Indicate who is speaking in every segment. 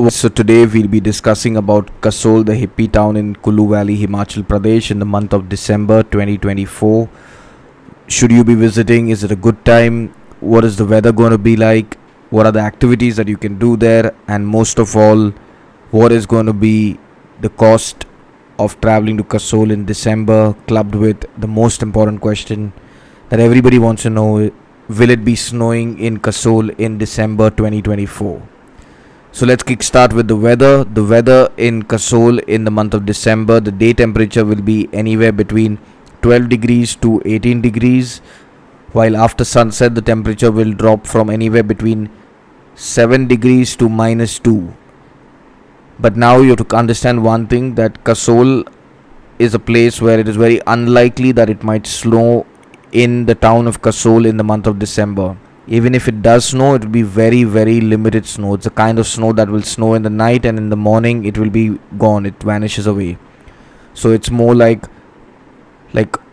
Speaker 1: So today we'll be discussing about Kasol, the hippie town in Kulu Valley, Himachal Pradesh in the month of December 2024. Should you be visiting? Is it a good time? What is the weather going to be like? What are the activities that you can do there? And most of all, what is going to be the cost of traveling to Kasol in December, clubbed with the most important question that everybody wants to know: will it be snowing in Kasol in December 2024? So let's kickstart with the weather. The weather in Kasol in the month of December, the day temperature will be anywhere between 12 degrees to 18 degrees, while after sunset the temperature will drop from anywhere between 7 degrees to -2. But now you have to understand one thing, that Kasol is a place where it is very unlikely that it might snow in the town of Kasol in the month of December. Even if it does snow, it will be very, very limited snow. It's a kind of snow that will snow in the night, and in the morning it will be gone. It vanishes away. So it's more like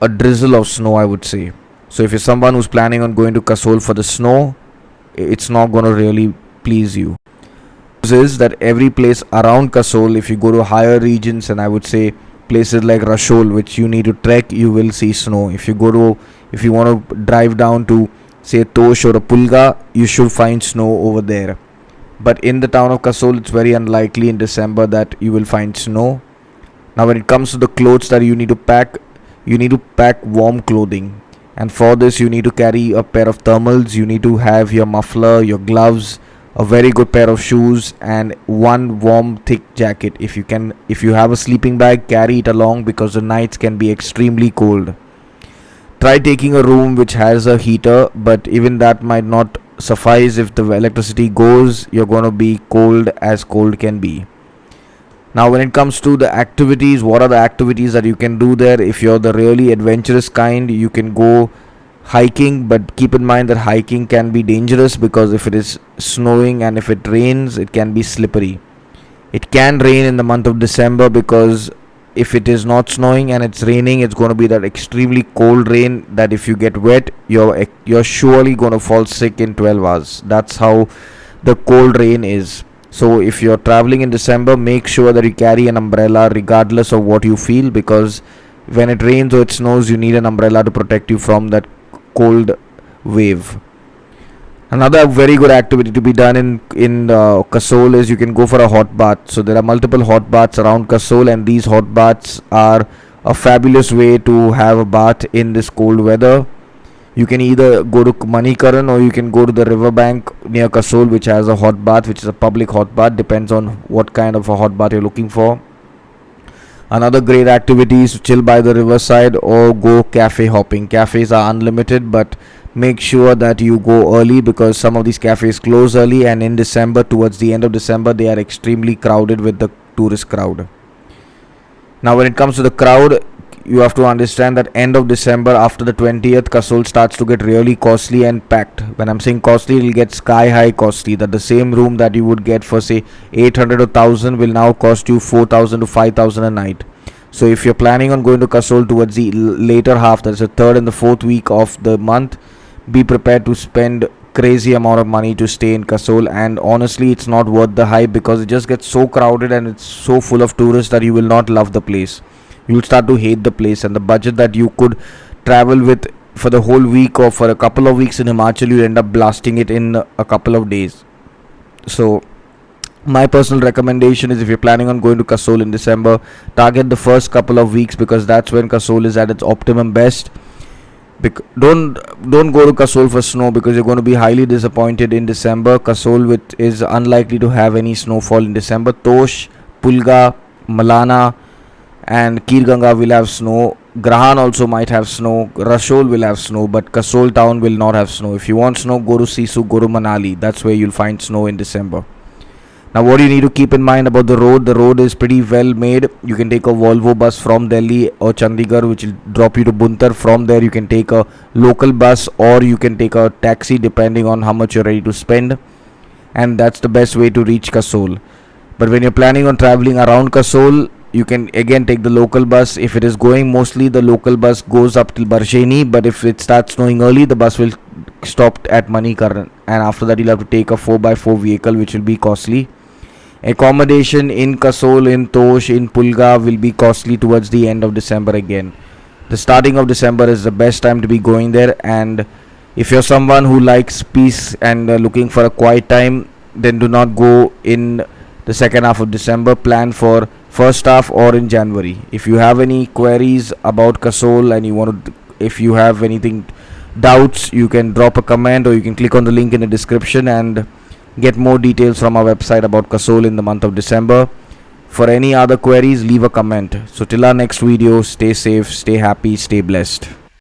Speaker 1: a drizzle of snow, I would say. So if you're someone who's planning on going to Kasol for the snow, it's not going to really please you. Is that every place around Kasol, if you go to higher regions, and I would say places like Rashol, which you need to trek, you will see snow. If you want to drive down to say Tosh or a Pulga, you should find snow over there. But in the town of Kasol, it's very unlikely in December that you will find snow. Now when it comes to the clothes that you need to pack warm clothing, and for this you need to carry a pair of thermals, you need to have your muffler, your gloves, a very good pair of shoes, and one warm thick jacket. If you have a sleeping bag, carry it along, because the nights can be extremely cold. Try taking a room which has a heater, but even that might not suffice. If the electricity goes, you're going to be cold as cold can be. Now when it comes to the activities, what are the activities that you can do there? If you're the really adventurous kind, you can go hiking, but keep in mind that hiking can be dangerous, because if it is snowing and if it rains, it can be slippery. It can rain in the month of December, because if it is not snowing and it's raining, it's going to be that extremely cold rain that if you get wet, you're surely going to fall sick in 12 hours. That's how the cold rain is. So if you're traveling in December, make sure that you carry an umbrella regardless of what you feel, because when it rains or it snows, you need an umbrella to protect you from that cold wave. Another very good activity to be done in Kasol is you can go for a hot bath. So there are multiple hot baths around Kasol, and these hot baths are a fabulous way to have a bath in this cold weather. You can either go to Manikaran, or you can go to the riverbank near Kasol, which has a hot bath, which is a public hot bath. Depends on what kind of a hot bath you're looking for. Another great activity is to chill by the riverside or go cafe hopping. Cafes are unlimited, but make sure that you go early, because some of these cafes close early, and in December, towards the end of December, they are extremely crowded with the tourist crowd. Now when it comes to the crowd, you have to understand that end of December, after the 20th, Kasol starts to get really costly and packed. When I'm saying costly, it will get sky high costly, that the same room that you would get for say 800 or 1000 will now cost you 4000 to 5000 a night. So if you're planning on going to Kasol towards the later half, that's the third and the fourth week of the month, be prepared to spend crazy amount of money to stay in Kasol. And honestly, it's not worth the hype, because it just gets so crowded and it's so full of tourists that you will not love the place. You'll start to hate the place, and the budget that you could travel with for the whole week or for a couple of weeks in Himachal, you'll end up blasting it in a couple of days. So my personal recommendation is, if you're planning on going to Kasol in December, target the first couple of weeks, because that's when Kasol is at its optimum best. Don't go to Kasol for snow, because you're going to be highly disappointed in December. Kasol is unlikely to have any snowfall in December. Tosh, Pulga, Malana and Kirganga will have snow. Grahan also might have snow. Rashol will have snow, but Kasol town will not have snow. If you want snow, go to Sisu, go to Manali. That's where you'll find snow in December. Now what you need to keep in mind about the road is pretty well made. You can take a Volvo bus from Delhi or Chandigarh, which will drop you to Buntar. From there you can take a local bus, or you can take a taxi, depending on how much you're ready to spend, and that's the best way to reach Kasol. But when you're planning on traveling around Kasol, you can again take the local bus. If it is going, mostly the local bus goes up till Barsheni, but if it starts snowing early, the bus will stop at Manikaran, and after that you'll have to take a 4x4 vehicle, which will be costly. Accommodation in Kasol, in Tosh, in Pulga will be costly towards the end of December again. The starting of December is the best time to be going there, and if you're someone who likes peace and looking for a quiet time, then do not go in the second half of December. Plan for first half or in January. If you have any queries about Kasol and you want to, if you have anything doubts, you can drop a comment or you can click on the link in the description and get more details from our website about Kasol in the month of December. For any other queries, leave a comment. So till our next video, stay safe, stay happy, stay blessed.